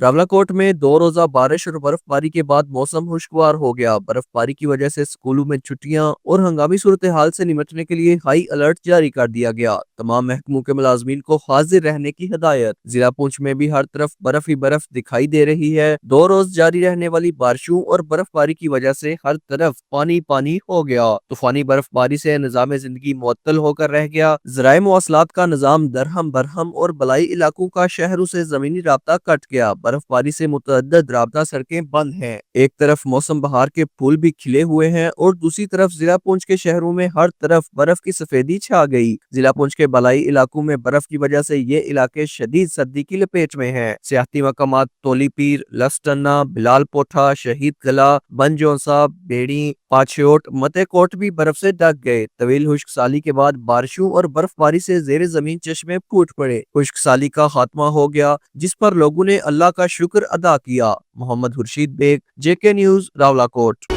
रावलाकोट में 2 रोजा बारिश और बर्फबारी के बाद मौसम खुशगवार हो गया। बर्फबारी की वजह से स्कूलों में छुट्टियां और हंगामी सूरत हाल से निपटने के लिए हाई अलर्ट जारी कर दिया गया। तमाम महकमों के मुलाजमीन को हाजिर रहने की हिदायत। जिला पुंछ में भी हर तरफ बर्फ ही बर्फ दिखाई दे रही है। 2 रोज जारी रहने वाली बारिशों और बर्फबारी की वजह से हर तरफ पानी पानी हो गया। तूफानी बर्फबारी से निजाम जिंदगी मुअत्तल होकर रह गया। ज़राए मवासलात का निजाम दरहम बरहम और बलाई इलाकों का शहरों से जमीनी राब्ता कट गया। बर्फबारी से मुतअद्दिद राब्ता सड़कें बंद हैं। एक तरफ मौसम बहार के फूल भी खिले हुए हैं और दूसरी तरफ जिला पुंछ के शहरों में हर तरफ बर्फ की सफेदी छा गई। जिला पुंछ के बलाई इलाकों में बर्फ की वजह से ये इलाके शदीद सर्दी की लपेट में हैं। सियाहती मकामात तोली पीर, लसटन्ना, बिलाल पोठा, शहीद कला, बनजोसा, बेड़ी, पाछोट, मतेकोट भी बर्फ से ढक गए। तवील खुश्क साली के बाद बारिशों और बर्फबारी से जेर जमीन चश्मे फूट पड़े। खुश्क साली का खात्मा हो गया, जिस पर लोगों ने अल्लाह का शुक्र अदा किया। Mohammad Khurshid Baig, JK news, Rawalakot.